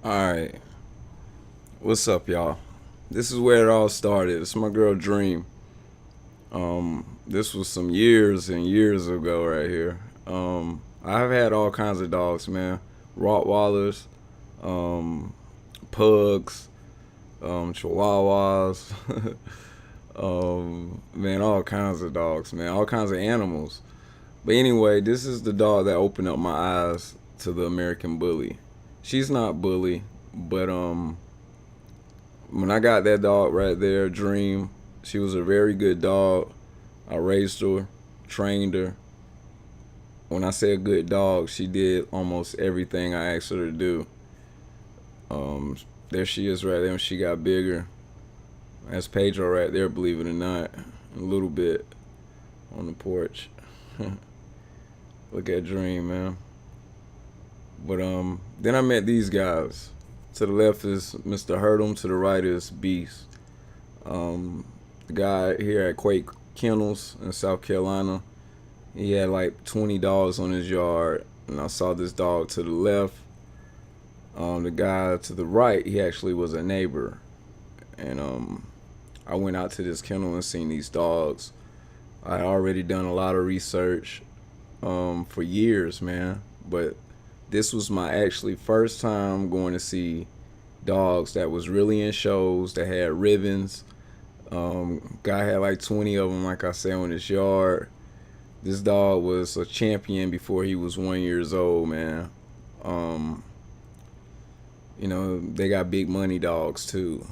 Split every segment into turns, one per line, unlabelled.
Alright, what's up, y'all? This is where it all started. It's my girl Dream. This was some years and years ago, right here. I've had all kinds of dogs, man. Rottweilers, um, pugs, chihuahuas, man, all kinds of dogs, man, all kinds of animals. But anyway, this is the dog that opened up my eyes to the American Bully. She's not bully, but when I got that dog right there, Dream, she was a very good dog. I raised her, trained her. When I say a good dog, she did almost everything I asked her to do. Um, there she is right there when she got bigger. That's Pedro right there, believe it or not. A little bit on the porch. Look at Dream, man. But then I met these guys. To the left is Mr. Hurd'em. To the right is Beast. The guy here at Kennels in South Carolina, he had like 20 dogs on his yard, and I saw this dog to the left. The guy to the right, he actually was a neighbor, and I went out to this kennel and seen these dogs. I had already done a lot of research for years, man, but this was my actually first time going to see dogs that was really in shows that had ribbons. Guy had like 20 of them, like I said, on his yard. This dog was a champion before he was 1 year old, man. Um, they got big money dogs too.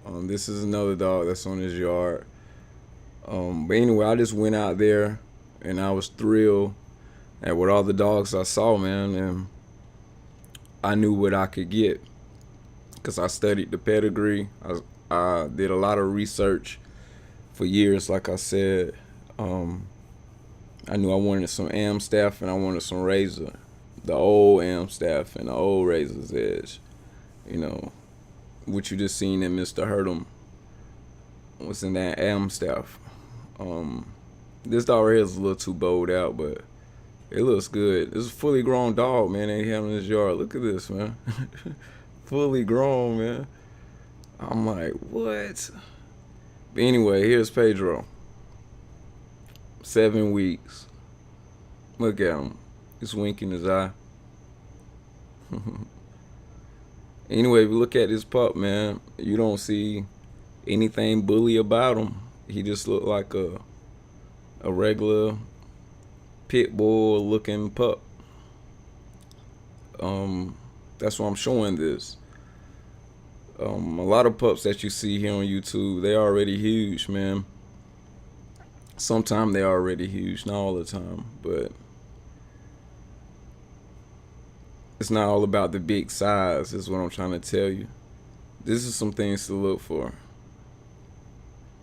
This is another dog that's on his yard. But anyway, I just went out there and I was thrilled at what all the dogs I saw, man, and I knew what I could get because I studied the pedigree. I did a lot of research for years, like I said. I knew I wanted some Amstaff and I wanted some Razor, the old Amstaff and the old Razor's Edge. You know, what you just seen in Mr. Hurd'em was in that Amstaff. This dog right here is a little too bowed out, but it looks good. It's a fully grown dog, man. They have in his yard. Look at this, man. Fully grown, man. I'm like, what? But anyway, here's Pedro. 7 weeks. Look at him. He's winking his eye. Anyway, if you look at this pup, man, you don't see anything bully about him. He just looked like a regular pit bull looking pup. That's why I'm showing this. A lot of pups that you see here on YouTube, they already huge, man. Sometimes they already huge, not all the time, but it's not all about the big size, is what I'm trying to tell you. This is some things to look for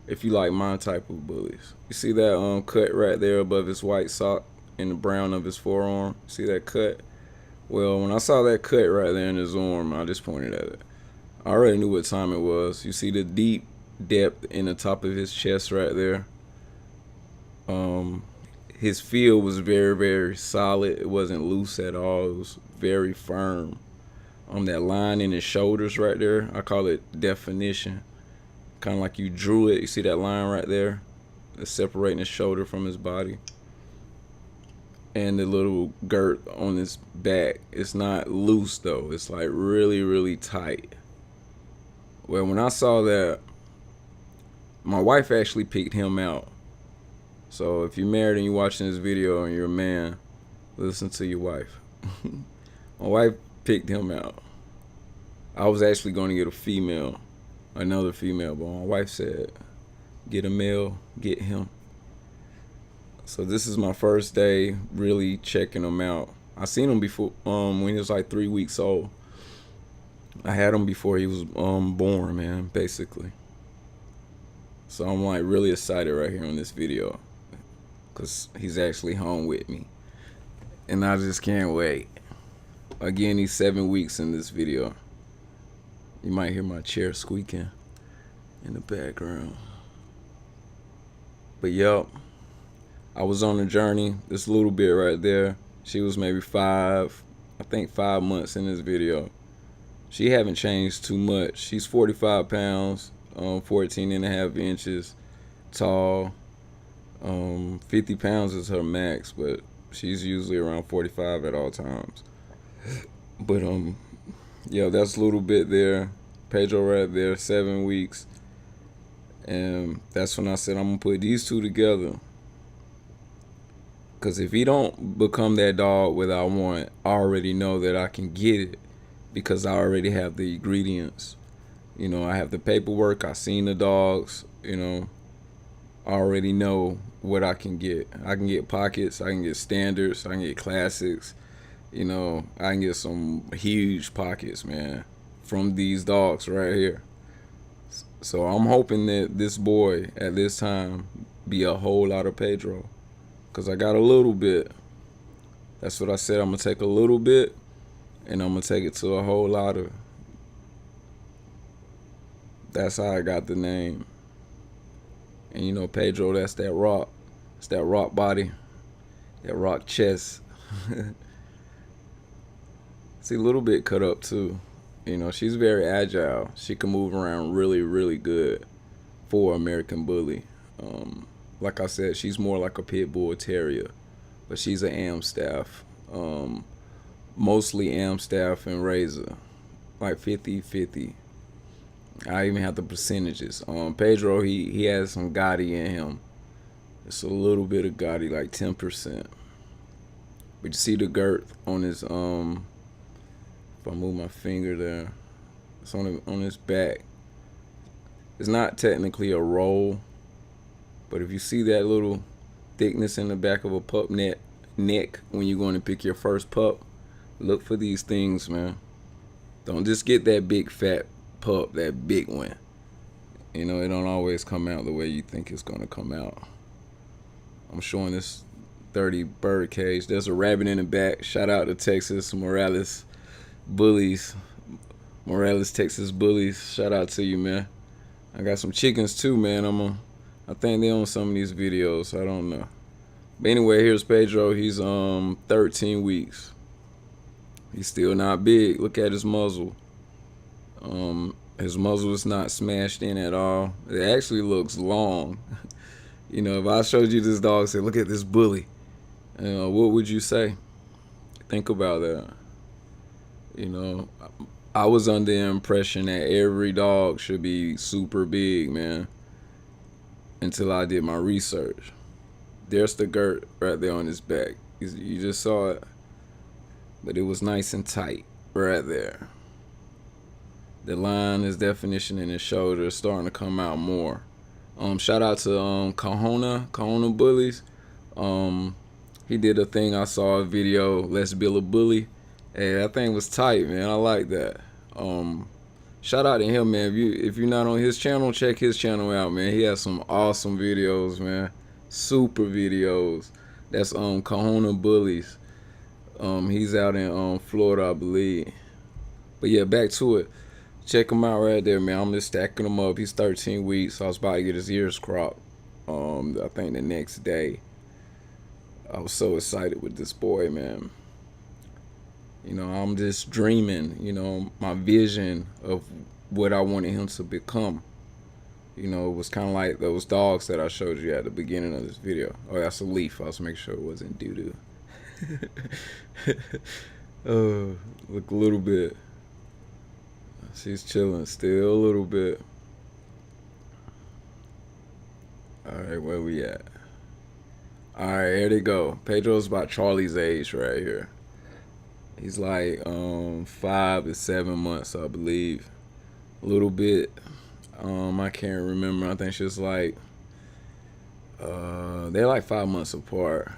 if you like my type of bullies. You see that cut right there above his white sock in the brown of his forearm? See that cut? Well, when I saw that cut right there in his arm, I just pointed at it. I already knew what time it was. You see the deep depth in the top of his chest right there. His feel was very, very solid. It wasn't loose at all. It was very firm. That line in his shoulders right there, I call it definition. Kind of like you drew it. You see that line right there? That's separating his shoulder from his body. And the little girt on his back. It's not loose though. It's like really, really tight. Well, when I saw that, my wife actually picked him out. So if you're married and you're watching this video and you're a man, listen to your wife. My wife picked him out. I was actually going to get a female, another female, but my wife said, get a male, get him. So this is my first day really checking him out. I seen him before when he was like 3 weeks old. I had him before he was born, man, basically. So I'm like really excited right here on this video because he's actually home with me. And I just can't wait. Again, he's 7 weeks in this video. You might hear my chair squeaking in the background. But yup, I was on a journey, this little bit right there. She was maybe 5 months in this video. She haven't changed too much. She's 45 pounds, 14 and a half inches tall. 50 pounds is her max, but she's usually around 45 at all times. But yeah, that's a little bit there. Pedro right there, 7 weeks. And that's when I said I'm gonna put these two together. Cause if he don't become that dog that I want, I already know that I can get it because I already have the ingredients. You know, I have the paperwork. I seen the dogs. You know, I already know what I can get. I can get pockets. I can get standards. I can get classics. You know, I can get some huge pockets, man, from these dogs right here. So I'm hoping that this boy at this time be a whole lot of Pedro. Because I got a little bit. That's what I said. I'm going to take a little bit and I'm going to take it to a whole lot of. That's how I got the name. And you know, Pedro, that's that rock. It's that rock body. That rock chest. See, a little bit cut up too. You know, she's very agile. She can move around really, really good for American Bully. Like I said, she's more like a pit bull terrier, but she's an Amstaff. Mostly Amstaff and Razor, like 50-50. I even have the percentages. Pedro, he has some Gotti in him. It's a little bit of Gotti, like 10%. But you see the girth on his if I move my finger there, it's on his back. It's not technically a roll, but if you see that little thickness in the back of a pup neck when you're going to pick your first pup, look for these things, man. Don't just get that big fat pup, that big one. You know, it don't always come out the way you think it's going to come out. I'm showing this 30 bird cage. There's a rabbit in the back. Shout out to Texas Morales Bullies. Morales, Texas Bullies. Shout out to you, man. I got some chickens too, man. I think they own some of these videos. I don't know. But anyway, here's Pedro. He's 13 weeks. He's still not big. Look at his muzzle. His muzzle is not smashed in at all. It actually looks long. You know, if I showed you this dog, said, "Look at this bully," what would you say? Think about that. You know, I was under the impression that every dog should be super big, man, until I did my research. There's the girt right there on his back. You just saw it, but it was nice and tight right there. The line, his definition in his shoulder is starting to come out more. Shout out to Kahona Bullies. He did a thing. I saw a video, Let's Build a Bully. Hey, that thing was tight, man. I like that. Shout out to him, man. If you're not on his channel, check his channel out, man. He has some awesome videos, man. Super videos. That's Kahona Bullies. He's out in Florida, I believe. But yeah, back to it. Check him out right there, man. I'm just stacking him up. He's 13 weeks. I was about to get his ears cropped. I think the next day. I was so excited with this boy, man. You know, I'm just dreaming, you know, my vision of what I wanted him to become. You know, it was kind of like those dogs that I showed you at the beginning of this video. Oh, that's a leaf. I was making sure it wasn't doo-doo. Look a little bit. She's chilling still a little bit. Alright, where we at? Alright, here they go. Pedro's about Charlie's age right here. He's like 5 to 7 months, I believe. A little bit. I can't remember. I think she's like they're like 5 months apart.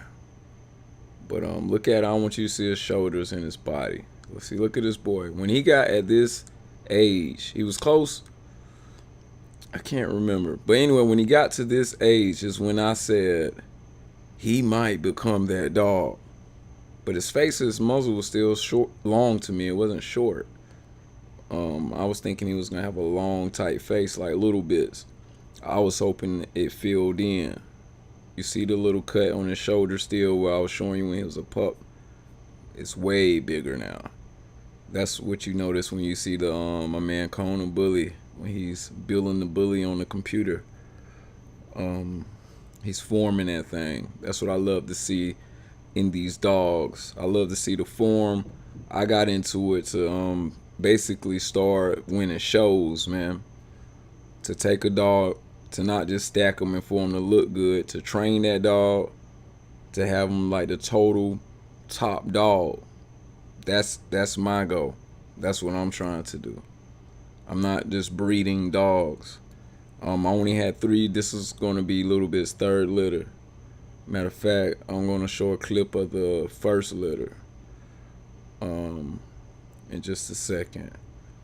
But look at, I want you to see his shoulders and his body. Let's see, look at this boy. When he got at this age, he was close. I can't remember. But anyway, when he got to this age is when I said he might become that dog. But his face, his muzzle was still long to me. It wasn't short. I was thinking he was gonna have a long, tight face like Little Bits. I was hoping it filled in. You see the little cut on his shoulder still where I was showing you when he was a pup. It's way bigger now. That's what you notice when you see the my man Conan Bully when he's building the bully on the computer. Um, he's forming that thing. That's what I love to see in these dogs. I love to see the form. I got into it to basically start winning shows, man. To take a dog, to not just stack them and for them to look good, to train that dog, to have them like the total top dog. That's my goal. That's what I'm trying to do. I'm not just breeding dogs. I only had 3. This is going to be Little Bit's 3rd litter. Matter of fact, I'm going to show a clip of the 1st litter in just a second.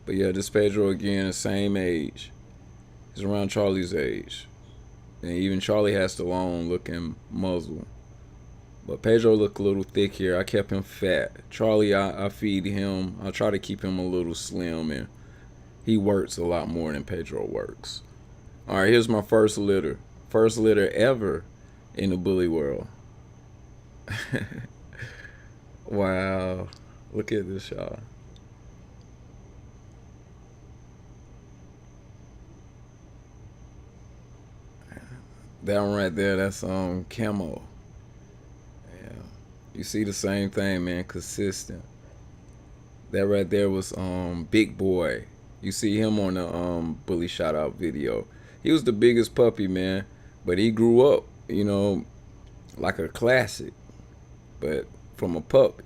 But yeah, this Pedro again, the same age. He's around Charlie's age. And even Charlie has the long looking muzzle. But Pedro looked a little thick here. I kept him fat. Charlie, I feed him. I try to keep him a little slim, and he works a lot more than Pedro works. All right, here's my 1st litter. 1st litter ever in the bully world. Wow. Look at this, y'all. That one right there, that's camo. Yeah. You see the same thing, man, consistent. That right there was Big Boy. You see him on the bully shout out video. He was the biggest puppy, man, but he grew up, you know, like a classic, but from a pup.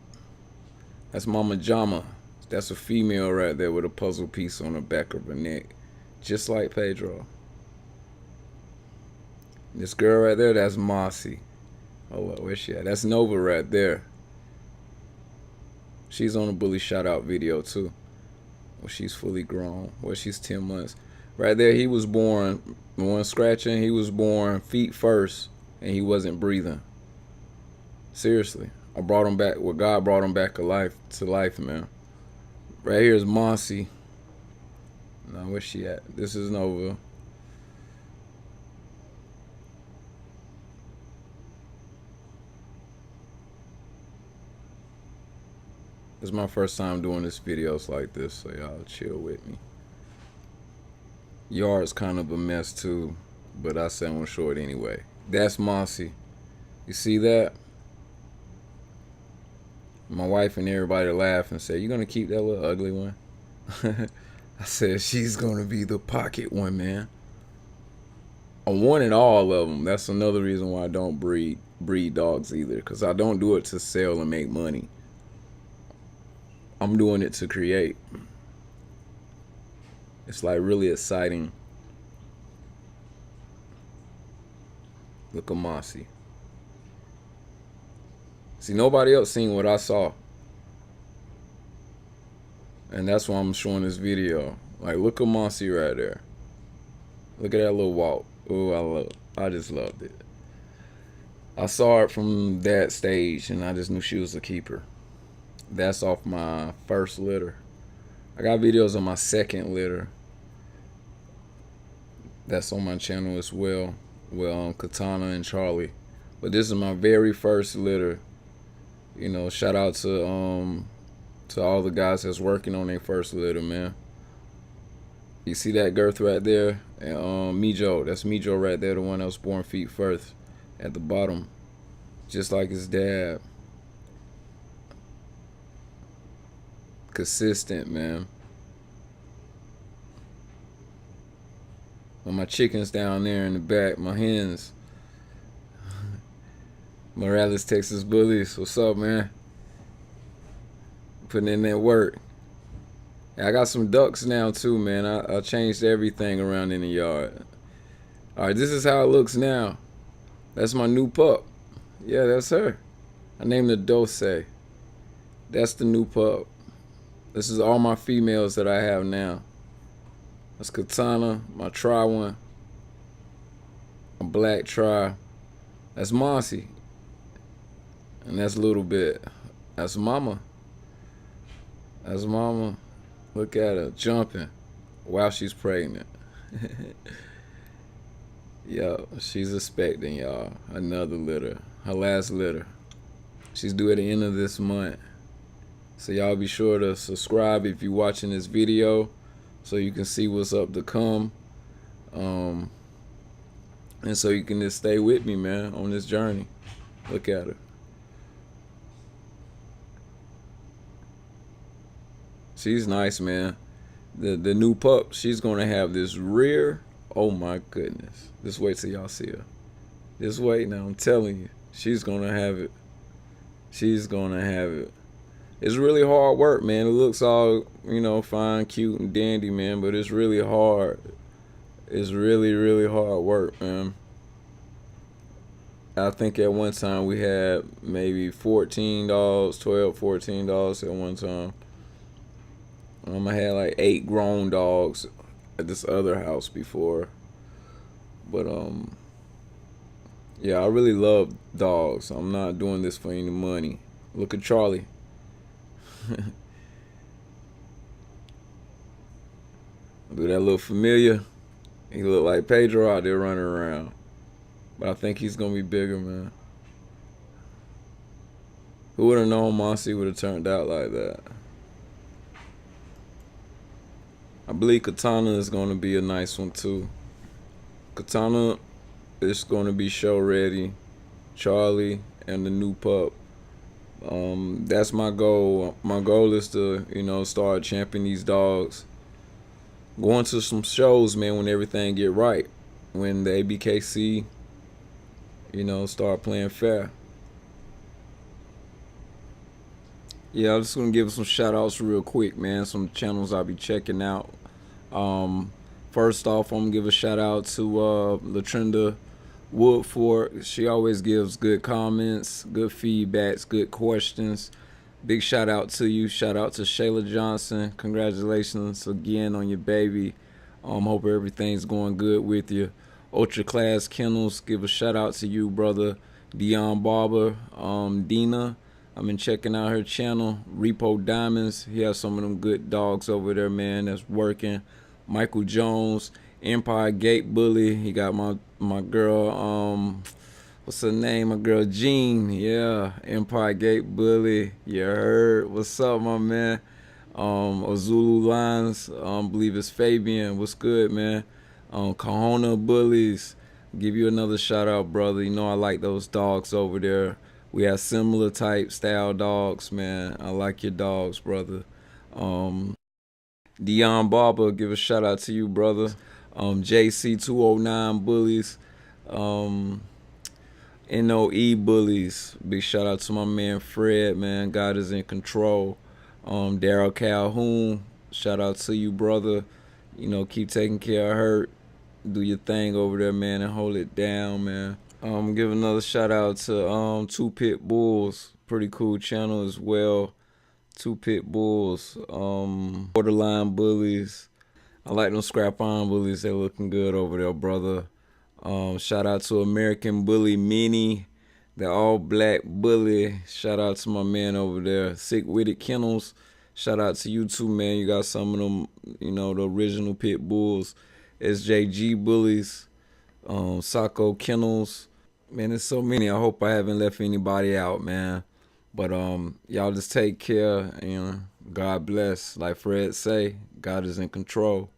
That's Mama Jama. That's a female right there with a puzzle piece on the back of her neck, just like Pedro. This girl right there, that's Mossy. Hold up, where's she at? That's Nova right there. She's on a bully shout out video too. Well, she's fully grown. Well, she's 10 months. Right there, he was born, the one scratching, he was born feet first, and he wasn't breathing. Seriously. I brought him back, well, God brought him back to life, man. Right here is Mossy. Now, where's she at? This is Nova. This is my first time doing this videos like this, so y'all chill with me. Yard's kind of a mess too, but I said I'm gonna show it anyway. That's Mossy. You see that? My wife and everybody laughed and said, "You gonna keep that little ugly one?" I said, "She's gonna be the pocket one, man." I wanted all of them. That's another reason why I don't breed dogs either, because I don't do it to sell and make money. I'm doing it to create. It's like really exciting. Look at Mossy. See, nobody else seen what I saw. And that's why I'm showing this video. Like, look at Mossy right there. Look at that little walk. Oh, I just loved it. I saw it from that stage and I just knew she was a keeper. That's off my 1st litter. I got videos on my 2nd litter. That's on my channel as well. Well, Katana and Charlie. But this is my very 1st litter. You know, shout out to all the guys that's working on their 1st litter, man. You see that girth right there? And Mijo, that's Mijo right there, the one that was born feet first at the bottom. Just like his dad. Consistent, man. Well, my chickens down there in the back, my hens. Morales, Texas Bullies. What's up, man? Putting in that work. I got some ducks now too, man. I changed everything around in the yard. Alright, this is how it looks now. That's my new pup. Yeah, that's her. I named her Dulce. That's the new pup. This is all my females that I have now. That's Katana, my tri one. A black tri. That's Mossy. And that's Little Bit. That's Mama. That's Mama. Look at her jumping while she's pregnant. Yo, she's expecting, y'all. Another litter. Her last litter. She's due at the end of this month. So y'all be sure to subscribe if you're watching this video, so you can see what's up to come. Um, and so you can just stay with me, man, on this journey. Look at her. She's nice, man. The new pup, she's gonna have this rear. Oh my goodness. Just wait till y'all see her. Just wait now. I'm telling you, she's gonna have it. She's gonna have it. It's really hard work, man. It looks all, fine, cute, and dandy, man, but it's really hard. It's really, really hard work, man. I think at one time we had maybe 14 dogs, 12, 14 dogs at one time. I had like 8 grown dogs at this other house before. But yeah, I really love dogs. I'm not doing this for any money. Look at Charlie. Do that look familiar? He look like Pedro out there running around. But I think he's gonna be bigger, man. Who would have known Mossy would have turned out like that? I believe Katana is gonna be a nice one too. Katana is gonna be show ready. Charlie and the new pup. That's my goal. My goal is to, start championing these dogs. Going to some shows, man, when everything get right. When the ABKC, start playing fair. Yeah, I'm just gonna give some shout outs real quick, man. Some channels I'll be checking out. First off, I'm gonna give a shout out to Latrenda Woodford. She always gives good comments, good feedbacks, good questions. Big shout out to you. Shout out to Shayla Johnson. Congratulations again on your baby. Hope everything's going good with you. Ultra Class Kennels, give a shout out to you, brother. Dion Barber, Dina. I've been checking out her channel. Repo Diamonds. He has some of them good dogs over there, man, that's working. Michael Jones, Empire Gate Bully. He got my girl, what's her name? My girl Jean. Yeah, Empire Gate Bully. You heard? What's up, my man? Ozulu Lines. Believe it's Fabian. What's good, man? Kahona Bullies. Give you another shout out, brother. You know I like those dogs over there. We have similar type style dogs, man. I like your dogs, brother. Dion Barber, give a shout out to you, brother. JC209 Bullies. N.O.E. Bullies. Big shout out to my man Fred, man. God is in control. Daryl Calhoun, shout out to you, brother. Keep taking care of her. Do your thing over there, man, and hold it down, man. Give another shout out to Two Pit Bulls. Pretty cool channel as well. Two Pit Bulls. Borderline Bullies. I like them scrap iron bullies. They looking good over there, brother. Shout out to American Bully Mini, the all black bully. Shout out to my man over there. Sick Witted Kennels. Shout out to you too, man. You got some of them, the original Pit Bulls. SJG Bullies. Sacco Kennels. Man, there's so many. I hope I haven't left anybody out, man. But y'all just take care and God bless. Like Fred say, God is in control.